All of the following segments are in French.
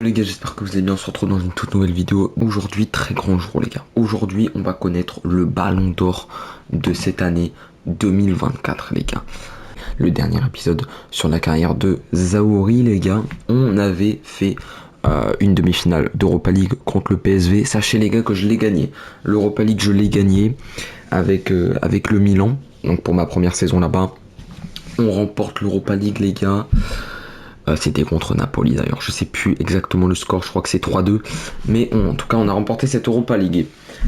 Les gars, j'espère que vous allez bien. On se retrouve dans une toute nouvelle vidéo. Aujourd'hui, très grand jour les gars. Aujourd'hui, on va connaître le ballon d'or de cette année 2024 les gars. Le dernier épisode sur la carrière de Zahouri les gars. On avait fait une demi-finale d'Europa League contre le PSV. Sachez les gars que je l'ai gagné. L'Europa League, je l'ai gagné avec le Milan. Donc pour ma première saison là-bas. On remporte l'Europa League les gars. C'était contre Napoli d'ailleurs, je sais plus exactement le score, je crois que c'est 3-2. Mais en tout cas, on a remporté cette Europa League.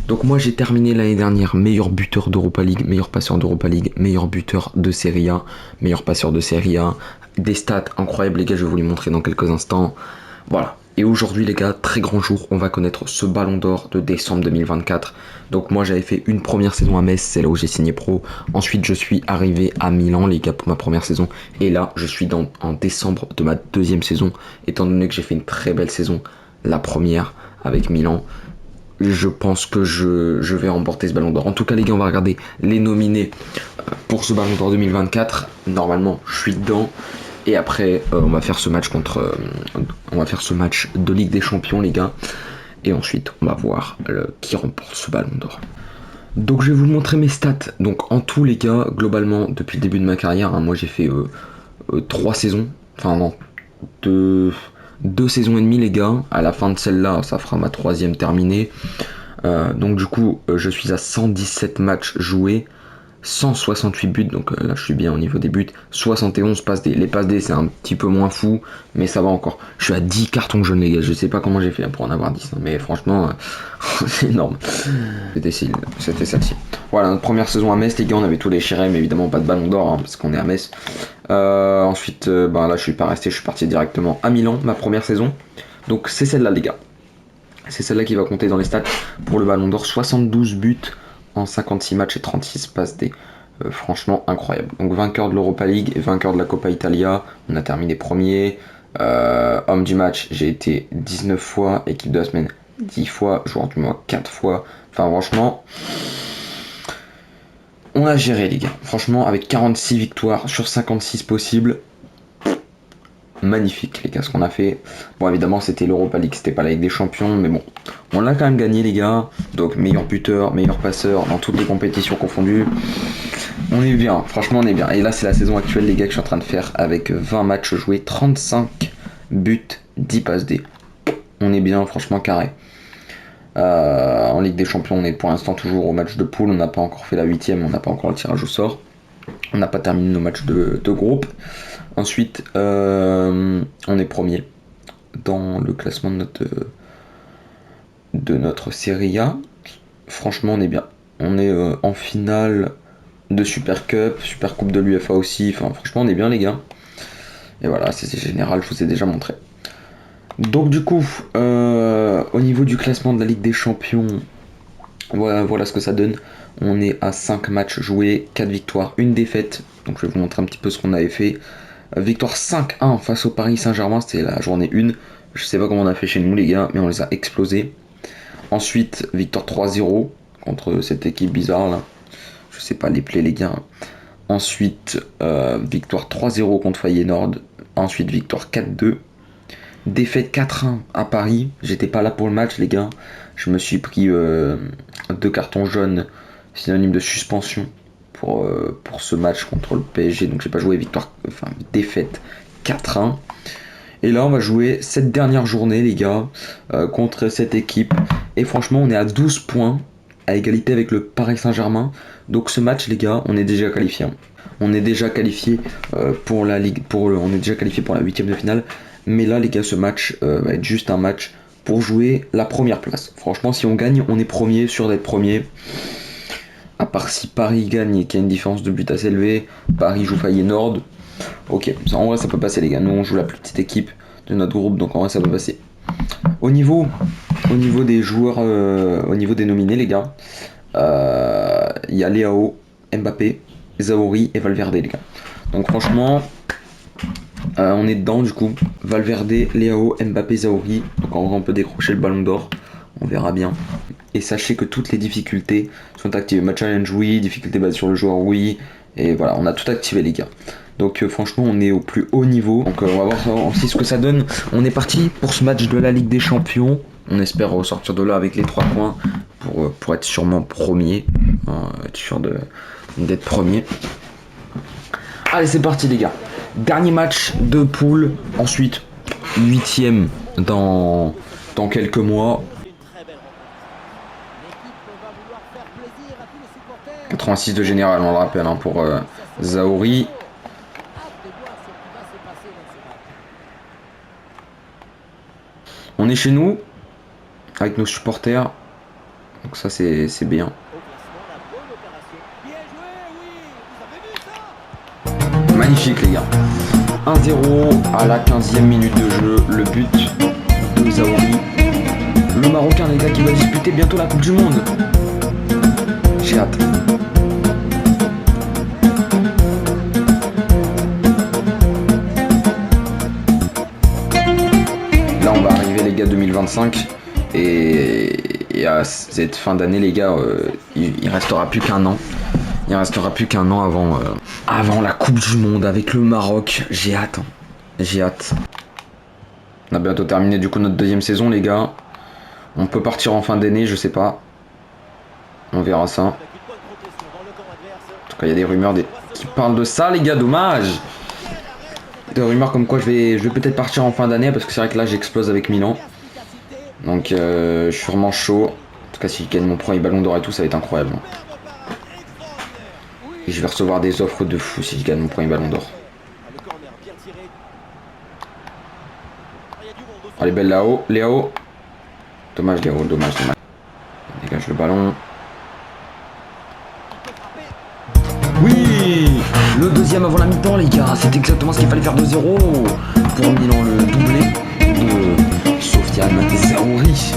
Donc moi j'ai terminé l'année dernière meilleur buteur d'Europa League, meilleur passeur d'Europa League, meilleur buteur de Serie A, meilleur passeur de Serie A. Des stats incroyables les gars, je vais vous les montrer dans quelques instants. Voilà. Et aujourd'hui les gars, très grand jour, on va connaître ce ballon d'or de décembre 2024. Donc moi j'avais fait une première saison à Metz, c'est là où j'ai signé pro. Ensuite je suis arrivé à Milan les gars pour ma première saison. Et là je suis en décembre de ma deuxième saison. Étant donné que j'ai fait une très belle saison, la première avec Milan. Je pense que je vais remporter ce ballon d'or. En tout cas les gars, on va regarder les nominés pour ce ballon d'or 2024. Normalement je suis dedans. Et après, on va faire ce match on va faire ce match de Ligue des Champions, les gars. Et ensuite, on va voir qui remporte ce ballon d'or. Donc, je vais vous montrer mes stats. Donc, en tout, les gars, globalement, depuis le début de ma carrière, hein, moi j'ai fait 3 saisons. Enfin, non, 2 saisons et demie, les gars. À la fin de celle-là, ça fera ma troisième terminée. Donc, du coup, je suis à 117 matchs joués. 168 buts, donc là je suis bien au niveau des buts. 71 passes D. Les passes D c'est un petit peu moins fou, mais ça va encore. Je suis à 10 cartons jaunes les gars, je sais pas comment j'ai fait pour en avoir 10, hein, mais franchement c'est énorme. C'était celle-ci. Voilà, notre première saison à Metz les gars, on avait tous les chérèmes, évidemment pas de ballon d'or, hein, parce qu'on est à Metz. Ensuite, là je suis pas resté, je suis parti directement à Milan, ma première saison. Donc c'est celle-là les gars. C'est celle-là qui va compter dans les stats pour le ballon d'or. 72 buts en 56 matchs et 36 passes D. Franchement incroyable. Donc vainqueur de l'Europa League et vainqueur de la Coppa Italia. On a terminé premier. Homme du match, j'ai été 19 fois. Équipe de la semaine, 10 fois. Joueur du mois, 4 fois. Enfin franchement, on a géré les gars. Franchement, avec 46 victoires sur 56 possibles. Magnifique les gars ce qu'on a fait. Bon évidemment c'était l'Europa League, c'était pas la Ligue des Champions, mais bon, on l'a quand même gagné les gars. Donc meilleur buteur, meilleur passeur dans toutes les compétitions confondues. On est bien, franchement on est bien. Et là c'est la saison actuelle les gars que je suis en train de faire avec 20 matchs joués, 35 buts, 10 passes D. On est bien, franchement carré. En Ligue des Champions on est pour l'instant toujours au match de poule, on n'a pas encore fait la 8ème, on n'a pas encore le tirage au sort. On n'a pas terminé nos matchs de groupe. Ensuite, on est premier dans le classement de notre Serie A. Franchement, on est bien. On est en finale de Super Cup, Super Coupe de l'UEFA aussi. Enfin, franchement, on est bien, les gars. Et voilà, c'est général, je vous ai déjà montré. Donc, du coup, au niveau du classement de la Ligue des Champions, voilà ce que ça donne. On est à 5 matchs joués, 4 victoires, 1 défaite. Donc, je vais vous montrer un petit peu ce qu'on avait fait. Victoire 5-1 face au Paris Saint-Germain, c'était la journée 1. Je sais pas comment on a fait chez nous les gars, mais on les a explosés. Ensuite, victoire 3-0 contre cette équipe bizarre là. Je sais pas les plays les gars. Ensuite, victoire 3-0 contre Feyenoord. Ensuite, victoire 4-2. Défaite 4-1 à Paris. J'étais pas là pour le match les gars. Je me suis pris 2 cartons jaunes, synonyme de suspension. Pour ce match contre le PSG, donc j'ai pas joué, défaite 4-1. Et là on va jouer cette dernière journée les gars contre cette équipe, et franchement on est à 12 points à égalité avec le Paris Saint-Germain. Donc ce match les gars, on est déjà qualifié, hein. On est déjà qualifié pour la Ligue, on est déjà qualifié pour la 8ème de finale. Mais là les gars, ce match va être juste un match pour jouer la première place. Franchement si on gagne, on est premier, sûr d'être premier. À part si Paris gagne et qu'il y a une différence de but assez élevée, Paris joue Feyenoord. Ok, en vrai ça peut passer les gars. Nous on joue la plus petite équipe de notre groupe, donc en vrai ça peut passer. Au niveau des joueurs, au niveau des nominés les gars, il y a Leao, Mbappé, Zahouri et Valverde les gars. Donc franchement, on est dedans du coup. Valverde, Leao, Mbappé, Zahouri. Donc en vrai on peut décrocher le ballon d'or. On verra bien. Et sachez que toutes les difficultés sont activées. Match challenge oui, difficulté basée sur le joueur oui, Et voilà, on a tout activé les gars. Donc franchement on est au plus haut niveau. Donc on va voir aussi ce que ça donne. On est parti pour ce match de la Ligue des Champions. On espère ressortir de là avec les 3 points pour être sûrement premier. Être sûr d'être premier. Allez c'est parti les gars. Dernier match de poule. Ensuite 8ème dans quelques mois. 86 de général on le rappelle hein, pour Zahouri. On est chez nous, avec nos supporters, donc ça c'est bien. Magnifique les gars. 1-0 à la 15e minute de jeu, le but de Zahouri. Le Marocain les gars qui va disputer bientôt la Coupe du Monde. J'ai hâte. Là on va arriver les gars 2025 et à cette fin d'année les gars il restera plus qu'un an. Il restera plus qu'un an avant la Coupe du Monde avec le Maroc. J'ai hâte. Hein. J'ai hâte. On a bientôt terminé du coup notre deuxième saison les gars. On peut partir en fin d'année, je sais pas. On verra ça. En tout cas il y a des rumeurs qui parlent de ça les gars, dommage. Des rumeurs comme quoi je vais peut-être partir en fin d'année parce que c'est vrai que là j'explose avec Milan. Donc je suis vraiment chaud. En tout cas si je gagne mon premier ballon d'or et tout ça va être incroyable. Et je vais recevoir des offres de fou si je gagne mon premier ballon d'or. Allez belle là-haut, Léo. Dommage Léo, dommage. Dégage le ballon. Oui, le deuxième avant la mi-temps les gars, c'est exactement ce qu'il fallait faire 2-0 pour Milan, le doublé de Sofiane Zahouri.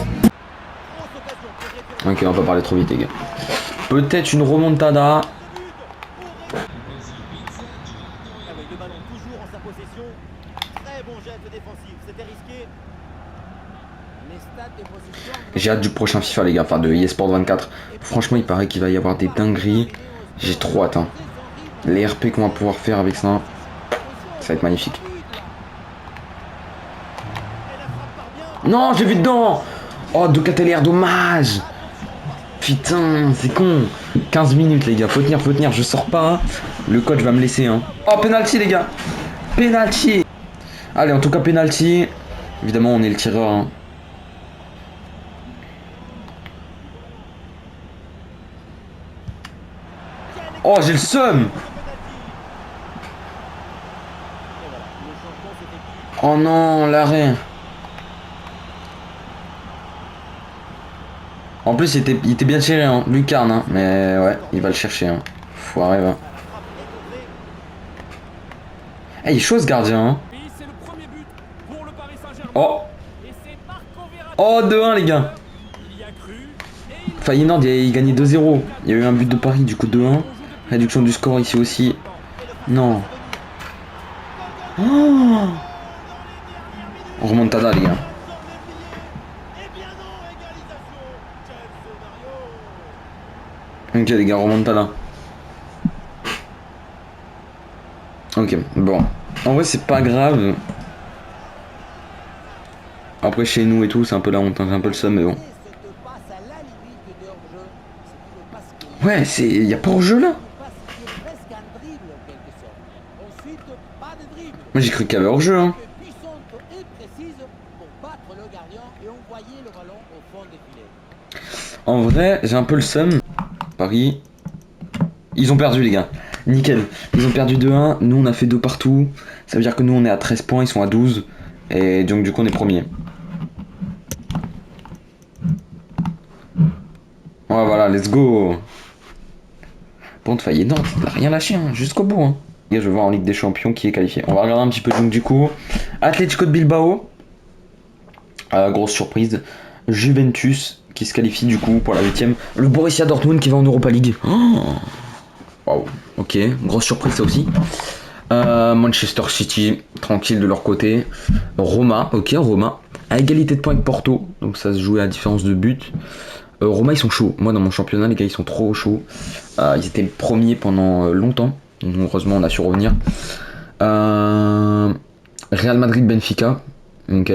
Ok, on va pas parler trop vite les gars. Peut-être une remontada. J'ai hâte du prochain FIFA les gars, enfin de eSport 24. Franchement il paraît qu'il va y avoir des dingueries. J'ai trop hâte hein. Les RP qu'on va pouvoir faire avec ça, ça va être magnifique. Non, j'ai vu dedans. Oh, de Catelier, dommage. Putain, c'est con. 15 minutes les gars, faut tenir, je sors pas. Le coach va me laisser hein. Oh, penalty les gars. Penalty. Allez, en tout cas penalty. Évidemment, on est le tireur hein. Oh, j'ai le seum. Oh non, l'arrêt. En plus, il était bien tiré, hein. Lucarne, hein. Mais ouais, il va le chercher. Hein. Foiré, va. Eh, il est chaud ce gardien. Hein. Oh. Oh, 2-1, les gars. Feyenoord, il gagnait 2-0. Il y a eu un but de Paris, du coup 2-1. Réduction du score ici aussi. Non. Oh. Remontada, les gars. Ok, les gars, remontada. Ok, bon. En vrai, c'est pas grave. Après, chez nous et tout, c'est un peu la honte, hein, c'est un peu le seum, mais bon. Ouais, il y a pas hors-jeu là. Moi j'ai cru qu'il y avait hors-jeu hein. En vrai, j'ai un peu le seum. Paris. Ils ont perdu les gars. Nickel. Ils ont perdu 2-1. Nous on a fait 2 partout. Ça veut dire que nous on est à 13 points, ils sont à 12. Et donc du coup on est premier. Ouais voilà, let's go. Bon de Feyenoord, il a rien lâché hein, jusqu'au bout hein. Je vais voir en Ligue des Champions qui est qualifié. On va regarder un petit peu donc du coup. Atlético de Bilbao. Grosse surprise. Juventus qui se qualifie du coup pour la 8ème. Le Borussia Dortmund qui va en Europa League. Oh wow. Ok, grosse surprise ça aussi. Manchester City, tranquille de leur côté. Roma, ok Roma. À égalité de points avec Porto. Donc ça se jouait à différence de but. Roma ils sont chauds. Moi dans mon championnat les gars ils sont trop chauds. Ils étaient premiers pendant longtemps. Nous, heureusement, on a su revenir. Real Madrid Benfica. Ok.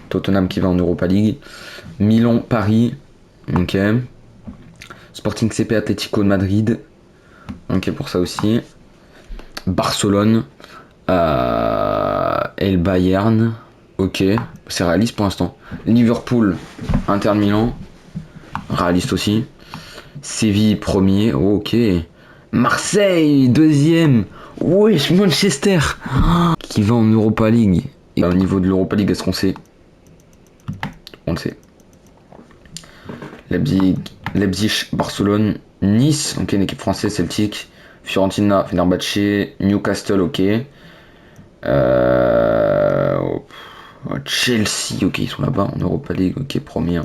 Tottenham qui va en Europa League. Milan Paris. Ok. Sporting CP Atlético de Madrid. Ok pour ça aussi. Barcelone. Et le Bayern. Ok. C'est réaliste pour l'instant. Liverpool. Inter Milan. Réaliste aussi. Séville premier. Oh, ok. Marseille deuxième. Wesh, Manchester qui va en Europa League. Et au niveau de l'Europa League, est-ce qu'on sait? On le sait. Leipzig, Barcelone, Nice, ok, une équipe française, Celtic, Fiorentina, Fenerbahçe, Newcastle, ok. Chelsea, ok, ils sont là-bas en Europa League, ok, premier.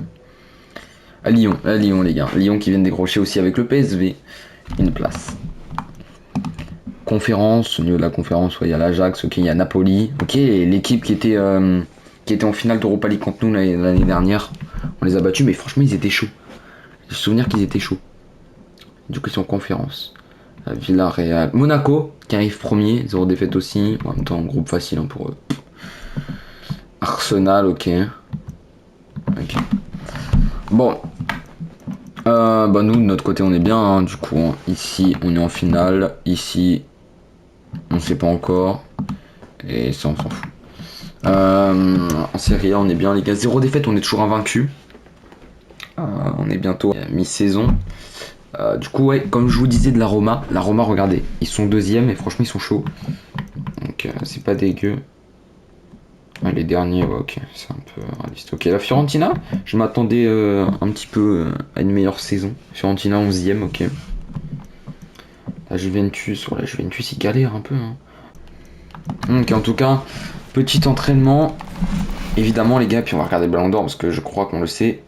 À Lyon, les gars. Lyon qui viennent décrocher aussi avec le PSV une place. Conférence, au niveau de la conférence, il y a l'Ajax, ok, il y a Napoli, ok, l'équipe qui était en finale d'Europa League contre nous l'année dernière, on les a battus, mais franchement ils étaient chauds. J'ai souvenir qu'ils étaient chauds. Du coup ils sont en conférence. Villarreal, Monaco qui arrive premier, 0 défaite aussi, en même temps groupe facile hein, pour eux. Arsenal, ok. Bon. Bah nous de notre côté on est bien, hein, du coup hein. Ici on est en finale, ici on sait pas encore, et ça on s'en fout. En Serie A on est bien les gars, 0 défaite, on est toujours invaincu. On est bientôt à mi-saison. Du coup ouais, comme je vous disais de la Roma regardez, ils sont deuxième et franchement ils sont chauds. Donc c'est pas dégueu. Les derniers, ouais, ok, c'est un peu réaliste. Ok, la Fiorentina, je m'attendais un petit peu à une meilleure saison. Fiorentina 11ème, ok. La Juventus, ils galèrent un peu. Hein. Ok, en tout cas, petit entraînement. Évidemment, les gars, puis on va regarder le Ballon d'Or parce que je crois qu'on le sait.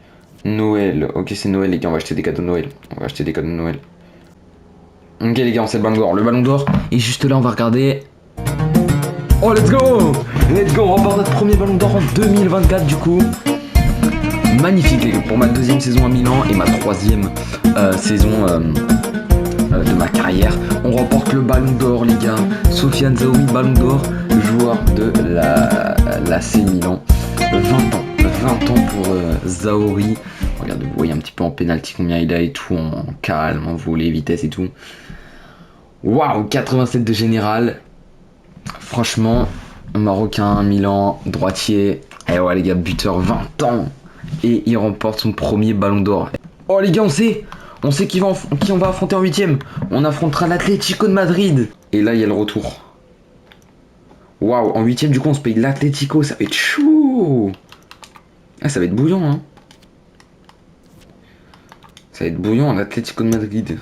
Noël, ok, c'est Noël, les gars, on va acheter des cadeaux de Noël. Ok, les gars, on sait le Ballon d'Or. Le Ballon d'Or, et juste là, on va regarder. Oh, let's go! On remporte notre premier Ballon d'Or en 2024 du coup. Magnifique les gars, pour ma deuxième saison à Milan et ma troisième saison de ma carrière. On remporte le Ballon d'Or les gars. Sofiane Zahoui, Ballon d'Or, joueur de l'AC Milan. 20 ans pour Zahoui. Regardez, vous voyez un petit peu en pénalty combien il a et tout, en calme, en volée, vitesse et tout. Waouh, 87 de général. Franchement, Marocain, Milan, droitier. Et ouais les gars, buteur 20 ans. Et il remporte son premier Ballon d'Or. Oh les gars, on sait qui on va affronter en 8ème. On affrontera l'Atlético de Madrid. Et là, il y a le retour. Waouh, en 8ème du coup, on se paye l'Atlético. Ça va être chaud. Ah, ça va être bouillant, hein. Ça va être bouillant, l'Atlético de Madrid.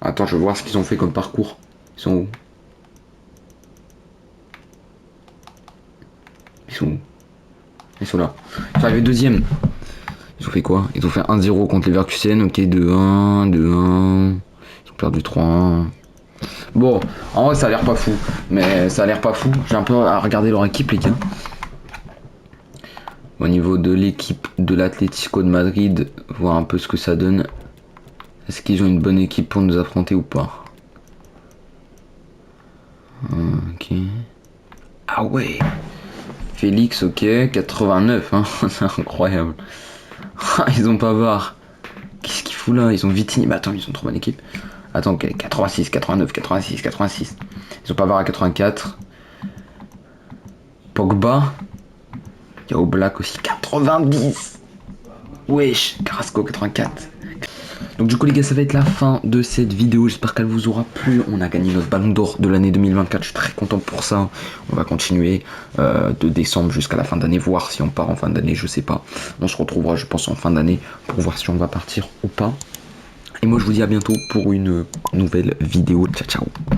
Attends, je veux voir ce qu'ils ont fait comme parcours. Ils sont où? Ils sont là. Ils sont arrivés deuxième. Ils ont fait quoi? Ils ont fait 1-0 contre Leverkusen. Ok, 2-1, 2-1. Ils ont perdu 3-1. Bon, en vrai, ça a l'air pas fou. Mais ça a l'air pas fou. J'ai un peu à regarder leur équipe, les gars. Au niveau de l'équipe de l'Atlético de Madrid, voir un peu ce que ça donne. Est-ce qu'ils ont une bonne équipe pour nous affronter ou pas? Ok. Ah ouais. Félix, ok. 89, hein. C'est incroyable. Ils ont pas barre. Qu'est-ce qu'ils foutent là? Ils ont Vitini. Mais attends, ils ont trop bonne équipe. Attends, ok. 86, 89, 86, 86. Ils ont pas barre à 84. Pogba. Il y a Oblak aussi. 90. Wesh. Carrasco, 84. Donc du coup les gars, ça va être la fin de cette vidéo, j'espère qu'elle vous aura plu. On a gagné notre Ballon d'Or de l'année 2024, je suis très content pour ça. On va continuer de décembre jusqu'à la fin d'année, voir si on part en fin d'année, je sais pas. On se retrouvera je pense en fin d'année pour voir si on va partir ou pas. Et moi je vous dis à bientôt pour une nouvelle vidéo, ciao ciao.